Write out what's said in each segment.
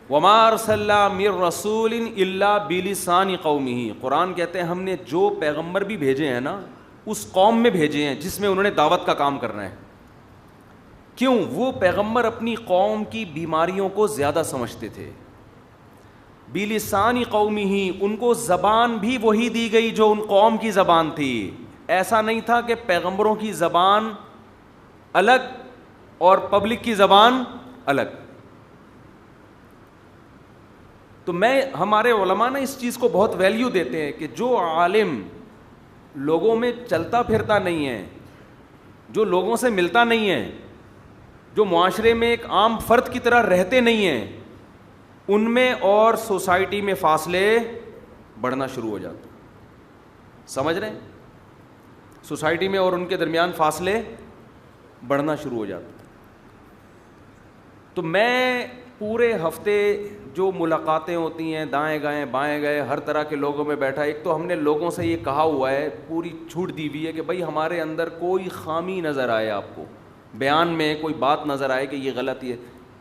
وما ارسلنا من رسول الا بلسان قومه. قرآن کہتے ہیں ہم نے جو پیغمبر بھی بھیجے ہیں نا اس قوم میں بھیجے ہیں جس میں انہوں نے دعوت کا کام کرنا ہے. کیوں؟ وہ پیغمبر اپنی قوم کی بیماریوں کو زیادہ سمجھتے تھے. بلسان قومه, ان کو زبان بھی وہی دی گئی جو ان قوم کی زبان تھی. ایسا نہیں تھا کہ پیغمبروں کی زبان الگ اور پبلک کی زبان الگ. تو ہمارے علماء نا اس چیز کو بہت ویلیو دیتے ہیں کہ جو عالم لوگوں میں چلتا پھرتا نہیں ہے, جو لوگوں سے ملتا نہیں ہے, جو معاشرے میں ایک عام فرد کی طرح رہتے نہیں ہیں, ان میں اور سوسائٹی میں فاصلے بڑھنا شروع ہو جاتے. سمجھ رہے ہیں؟ سوسائٹی میں اور ان کے درمیان فاصلے بڑھنا شروع ہو جاتے. تو میں پورے ہفتے جو ملاقاتیں ہوتی ہیں دائیں گائیں بائیں گئے ہر طرح کے لوگوں میں بیٹھا, ایک تو ہم نے لوگوں سے یہ کہا ہوا ہے, پوری چھوٹ دی ہوئی ہے کہ بھائی ہمارے اندر کوئی خامی نظر آئے, آپ کو بیان میں کوئی بات نظر آئے کہ یہ غلط ہے,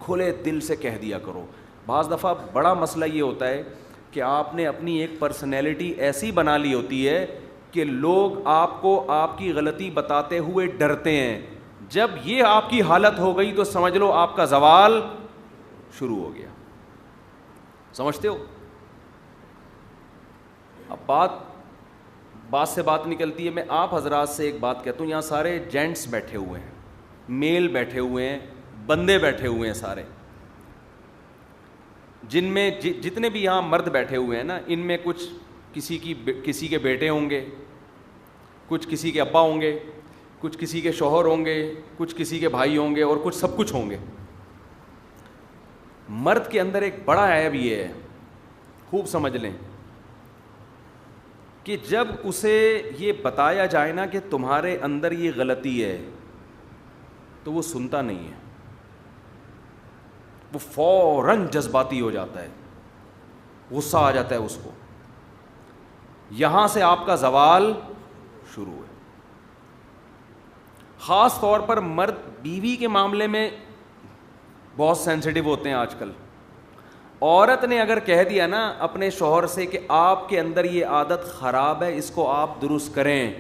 کھلے دل سے کہہ دیا کرو. بعض دفعہ بڑا مسئلہ یہ ہوتا ہے کہ آپ نے اپنی ایک پرسنالٹی ایسی بنا لی ہوتی ہے کہ لوگ آپ کو آپ کی غلطی بتاتے ہوئے ڈرتے ہیں. جب یہ آپ کی حالت ہو گئی تو سمجھ لو آپ کا زوال شروع ہو گیا. سمجھتے ہو؟ اب بات سے بات نکلتی ہے. میں آپ حضرات سے ایک بات کہتا ہوں, یہاں سارے جینٹس بیٹھے ہوئے ہیں, میل بیٹھے ہوئے ہیں, بندے بیٹھے ہوئے ہیں سارے, جن میں جتنے بھی یہاں مرد بیٹھے ہوئے ہیں نا, ان میں کچھ کسی کے بیٹے ہوں گے, کچھ کسی کے ابا ہوں گے, کچھ کسی کے شوہر ہوں گے, کچھ کسی کے بھائی ہوں گے, اور کچھ سب کچھ ہوں گے. مرد کے اندر ایک بڑا عیب یہ ہے, خوب سمجھ لیں, کہ جب اسے یہ بتایا جائے نا کہ تمہارے اندر یہ غلطی ہے تو وہ سنتا نہیں ہے, وہ فوراً جذباتی ہو جاتا ہے, غصہ آ جاتا ہے اس کو. یہاں سے آپ کا زوال شروع ہے. خاص طور پر مرد بیوی کے معاملے میں بہت سینسیٹیو ہوتے ہیں آج کل. عورت نے اگر کہہ دیا نا اپنے شوہر سے کہ آپ کے اندر یہ عادت خراب ہے, اس کو آپ درست کریں,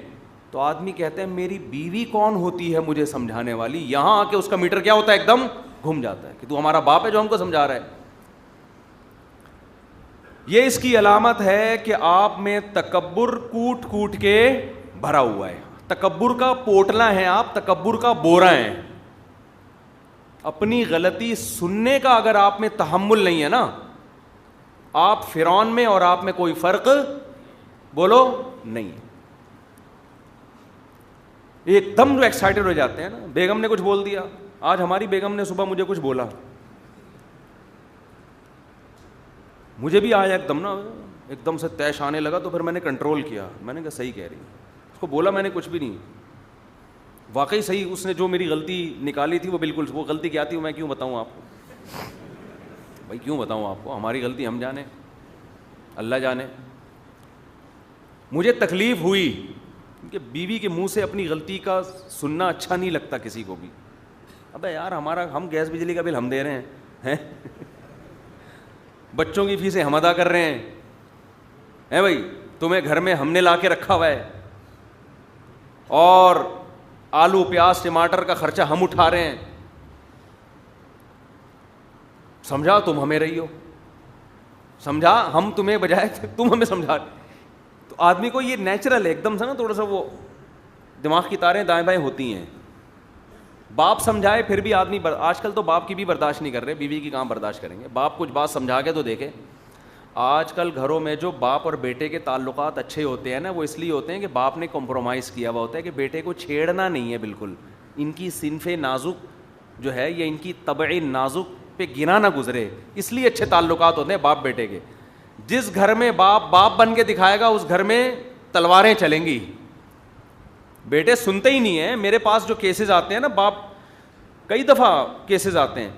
تو آدمی کہتے ہیں میری بیوی کون ہوتی ہے مجھے سمجھانے والی. یہاں آ کے اس کا میٹر کیا ہوتا ہے, ایک دم گھوم جاتا ہے کہ تو ہمارا باپ ہے جو ہم کو سمجھا رہا ہے. یہ اس کی علامت ہے کہ آپ میں تکبر کوٹ کوٹ کے بھرا ہوا ہے. تکبر کا پوٹلا ہے آپ, تکبر کا بورا ہے. اپنی غلطی سننے کا اگر آپ میں تحمل نہیں ہے نا, آپ فرعون میں اور آپ میں کوئی فرق بولو نہیں. ایک دم جو ایکسائٹڈ ہو جاتے ہیں نا, بیگم نے کچھ بول دیا. آج ہماری بیگم نے صبح مجھے کچھ بولا, مجھے بھی آیا ایک دم سے طیش آنے لگا, تو پھر میں نے کنٹرول کیا. میں نے کہا صحیح کہہ رہی ہے. اس کو بولا میں نے کچھ بھی نہیں, واقعی صحیح. اس نے جو میری غلطی نکالی تھی وہ بالکل, وہ غلطی کیا تھی میں کیوں بتاؤں آپ کو بھائی, کیوں بتاؤں آپ کو, ہماری غلطی ہم جانے, اللہ جانے. مجھے تکلیف ہوئی کہ بیوی کے منہ سے اپنی غلطی کا سننا اچھا نہیں لگتا کسی کو بھی. ابے یار ہم گیس بجلی کا بل ہم دے رہے ہیں, بچوں کی فیسیں ہم ادا کر رہے ہیں بھائی, تمہیں گھر میں ہم نے لا کے رکھا ہوا ہے, اور آلو پیاز ٹماٹر کا خرچہ ہم اٹھا رہے ہیں. سمجھا تم ہمیں رہی ہو, سمجھا ہم تمہیں بجائے تم ہمیں سمجھا. تو آدمی کو یہ نیچرل ہے ایک دم سے نا, تھوڑا سا وہ دماغ کی تاریں دائیں بائیں ہوتی ہیں. باپ سمجھائے پھر بھی آدمی آج کل تو باپ کی بھی برداشت نہیں کر رہے, بیوی کی کہاں برداشت کریں گے. باپ کچھ بات سمجھا کے تو دیکھے. آج کل گھروں میں جو باپ اور بیٹے کے تعلقات اچھے ہوتے ہیں نا, وہ اس لیے ہوتے ہیں کہ باپ نے کمپرومائز کیا ہوا ہوتا ہے کہ بیٹے کو چھیڑنا نہیں ہے بالکل. ان کی صنف نازک جو ہے, یا ان کی طبع نازک پہ گنا نہ گزرے, اس لیے اچھے تعلقات ہوتے ہیں باپ بیٹے کے. جس گھر میں باپ بن کے دکھائے گا اس گھر میں تلواریں چلیں گی. بیٹے سنتے ہی نہیں ہیں. میرے پاس جو کیسز آتے ہیں نا, باپ کئی دفعہ کیسز آتے ہیں,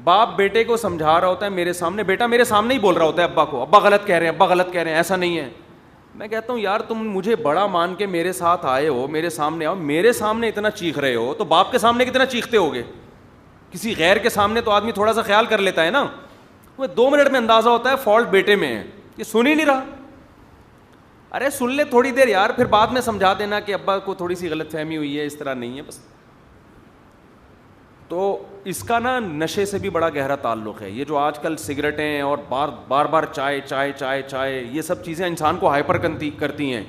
باپ بیٹے کو سمجھا رہا ہوتا ہے میرے سامنے, بیٹا میرے سامنے ہی بول رہا ہوتا ہے ابا کو, ابا غلط کہہ رہے ہیں, ابا غلط کہہ رہے ہیں, ایسا نہیں ہے. میں کہتا ہوں یار تم مجھے بڑا مان کے میرے ساتھ آئے ہو, میرے سامنے آؤ, میرے سامنے اتنا چیخ رہے ہو تو باپ کے سامنے کتنا چیختے ہوگے. کسی غیر کے سامنے تو آدمی تھوڑا سا خیال کر لیتا ہے نا, تمہیں 2 منٹ میں اندازہ ہوتا ہے فالٹ بیٹے میں ہے, یہ سن ہی نہیں رہا. ارے سن لے تھوڑی دیر یار, پھر بعد میں سمجھا دینا کہ ابا کو تھوڑی سی غلط فہمی ہوئی ہے, اس طرح نہیں ہے بس. تو اس کا نا نشے سے بھی بڑا گہرا تعلق ہے. یہ جو آج کل سگریٹیں اور بار بار چائے چائے چائے چائے, یہ سب چیزیں انسان کو ہائپر کرتی ہیں.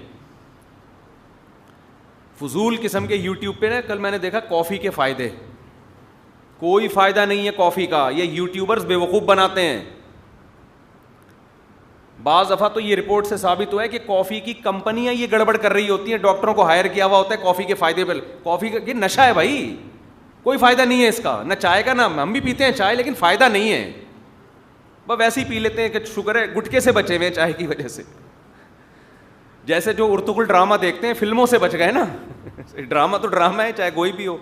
فضول قسم کے یوٹیوب پہ نا, کل میں نے دیکھا کافی کے فائدے, کوئی فائدہ نہیں ہے کافی کا, یہ یوٹیوبرز بیوقوف بناتے ہیں. بعض دفعہ تو یہ رپورٹ سے ثابت ہوا ہے کہ کافی کی کمپنیاں یہ گڑبڑ کر رہی ہوتی ہیں, ڈاکٹروں کو ہائر کیا ہوا ہوتا ہے کافی کے فائدے پہ. کافی کا یہ نشہ ہے بھائی, کوئی فائدہ نہیں ہے اس کا, نہ چائے کا, نہ ہم بھی پیتے ہیں چائے لیکن فائدہ نہیں ہے, بس ویسے ہی پی لیتے ہیں کہ شکر ہے گٹکے سے بچے ہوئے چائے کی وجہ سے. جیسے جو ارطغرل ڈرامہ دیکھتے ہیں فلموں سے بچ گئے نا, ڈرامہ تو ڈرامہ ہے چاہے کوئی بھی ہو,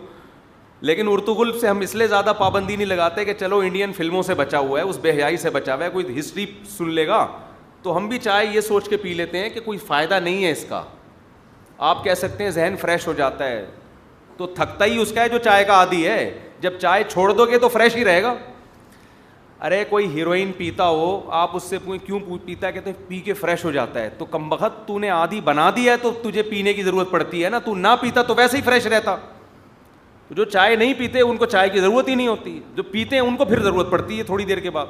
لیکن ارطغرل سے ہم اس لیے زیادہ پابندی نہیں لگاتے کہ چلو انڈین فلموں سے بچا ہوا ہے, اس بے حیائی سے بچا ہوا ہے, کوئی ہسٹری سن لے گا تو ہم بھی چائے یہ سوچ کے پی لیتے ہیں کہ کوئی فائدہ نہیں ہے اس کا. آپ کہہ سکتے ہیں ذہن فریش ہو جاتا ہے, تو تھکتا ہی اس کا ہے جو چائے کا عادی ہے, جب چائے چھوڑ دو گے تو فریش ہی رہے گا. ارے کوئی ہیروئن پیتا ہو, آپ اس سے کیوں پیتا ہے, کہتے ہیں پی کے فریش ہو جاتا ہے. تو کمبخت تو نے عادی بنا دیا ہے تو تجھے پینے کی ضرورت پڑتی ہے نا, تو نہ پیتا تو ویسے ہی فریش رہتا. جو چائے نہیں پیتے ان کو چائے کی ضرورت ہی نہیں ہوتی, جو پیتے ہیں ان کو پھر ضرورت پڑتی ہے تھوڑی دیر کے بعد.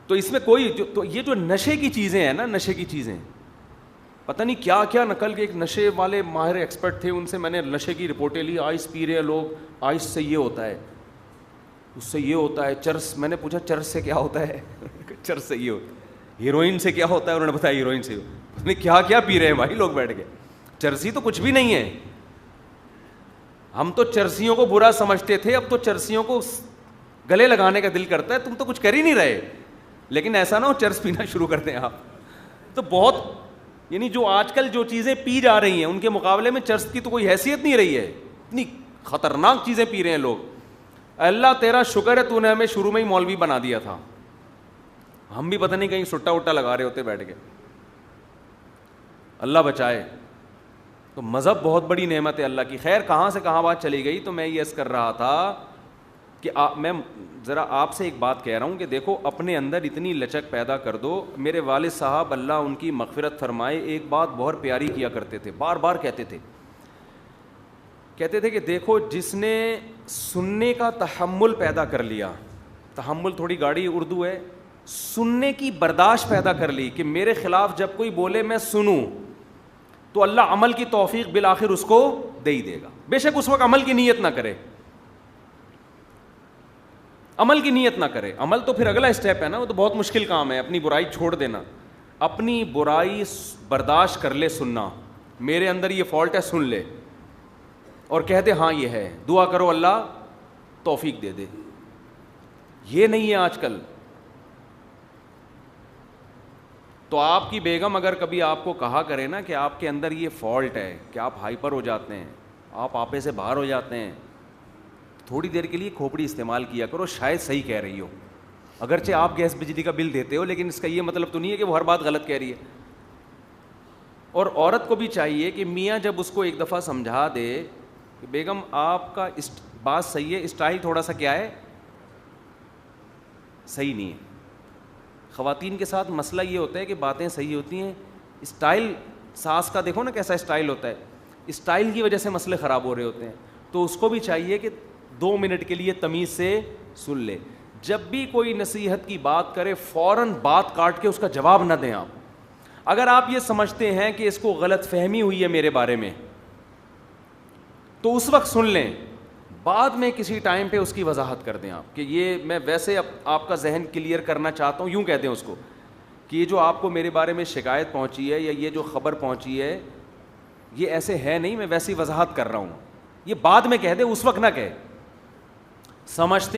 تو اس میں کوئی تو یہ جو نشے کی چیزیں ہیں نا, نشے کی چیزیں پتہ نہیں کیا کیا نقل کے, ایک نشے والے ماہر ایکسپرٹ تھے, ان سے میں نے نشے کی رپورٹیں لی. آئس پی رہے ہیں لوگ, آئس سے یہ ہوتا ہے, اس سے یہ ہوتا ہے, چرس, میں نے پوچھا چرس سے کیا ہوتا ہے, چرس سے یہ ہوتا ہے, ہیروئن سے کیا ہوتا ہے, انہوں نے بتایا ہیروئن سے. اس نے کیا کیا پی رہے ہیں بھائی لوگ بیٹھ کے, چرسی تو کچھ بھی نہیں ہے. ہم تو چرسیوں کو برا سمجھتے تھے, اب تو چرسیوں کو گلے لگانے کا دل کرتا ہے, تم تو کچھ کر ہی نہیں رہے. لیکن ایسا نہ ہو چرس پینا شروع کر دیں آپ. تو بہت یعنی جو آج کل جو چیزیں پی جا رہی ہیں ان کے مقابلے میں چرس کی تو کوئی حیثیت نہیں رہی ہے. اتنی خطرناک چیزیں پی رہے ہیں لوگ. اللہ تیرا شکر ہے تو نے ہمیں شروع میں ہی مولوی بنا دیا تھا, ہم بھی پتہ نہیں کہیں سٹا وٹا لگا رہے ہوتے بیٹھ کے. اللہ بچائے. تو مذہب بہت بڑی نعمت ہے اللہ کی. خیر کہاں سے کہاں بات چلی گئی, تو میں یہ عرض کر رہا تھا کہ میں ذرا آپ سے ایک بات کہہ رہا ہوں کہ دیکھو اپنے اندر اتنی لچک پیدا کر دو. میرے والد صاحب اللہ ان کی مغفرت فرمائے ایک بات بہت پیاری کیا کرتے تھے, بار بار کہتے تھے کہ دیکھو جس نے سننے کا تحمل پیدا کر لیا, تحمل تھوڑی گاڑی اردو ہے, سننے کی برداشت پیدا کر لی کہ میرے خلاف جب کوئی بولے میں سنوں, تو اللہ عمل کی توفیق بالآخر اس کو دے ہی دے گا. بے شک اس وقت عمل کی نیت نہ کرے, عمل کی نیت نہ کرے. عمل تو پھر اگلا اسٹیپ ہے نا, وہ تو بہت مشکل کام ہے, اپنی برائی چھوڑ دینا. اپنی برائی برداشت کر لے سننا, میرے اندر یہ فالٹ ہے سن لے, اور کہہ دے ہاں یہ ہے, دعا کرو اللہ توفیق دے دے. یہ نہیں ہے آج کل. تو آپ کی بیگم اگر کبھی آپ کو کہا کرے نا کہ آپ کے اندر یہ فالٹ ہے کہ آپ ہائپر ہو جاتے ہیں, آپ آپے سے باہر ہو جاتے ہیں, تھوڑی دیر کے لیے کھوپڑی استعمال کیا کرو, شاید صحیح کہہ رہی ہو. اگرچہ آپ گیس بجلی کا بل دیتے ہو, لیکن اس کا یہ مطلب تو نہیں ہے کہ وہ ہر بات غلط کہہ رہی ہے. اور عورت کو بھی چاہیے کہ میاں جب اس کو ایک دفعہ سمجھا دے کہ بیگم آپ کا بات صحیح ہے, اسٹائل تھوڑا سا کیا ہے صحیح نہیں ہے. خواتین کے ساتھ مسئلہ یہ ہوتا ہے کہ باتیں صحیح ہوتی ہیں, اسٹائل ساس کا دیکھو نا کیسا اسٹائل ہوتا ہے, اسٹائل کی وجہ سے مسئلے خراب ہو رہے ہوتے ہیں. تو اس کو بھی چاہیے کہ 2 منٹ کے لیے تمیز سے سن لے. جب بھی کوئی نصیحت کی بات کرے فوراً بات کاٹ کے اس کا جواب نہ دیں آپ. اگر آپ یہ سمجھتے ہیں کہ اس کو غلط فہمی ہوئی ہے میرے بارے میں تو اس وقت سن لیں, بعد میں کسی ٹائم پہ اس کی وضاحت کر دیں آپ کہ یہ میں ویسے آپ کا ذہن کلیئر کرنا چاہتا ہوں, یوں کہہ دیں اس کو کہ یہ جو آپ کو میرے بارے میں شکایت پہنچی ہے یا یہ جو خبر پہنچی ہے یہ ایسے ہے نہیں, میں ویسی وضاحت کر رہا ہوں. یہ بعد میں کہہ دیں, اس وقت نہ کہے. سمجھتے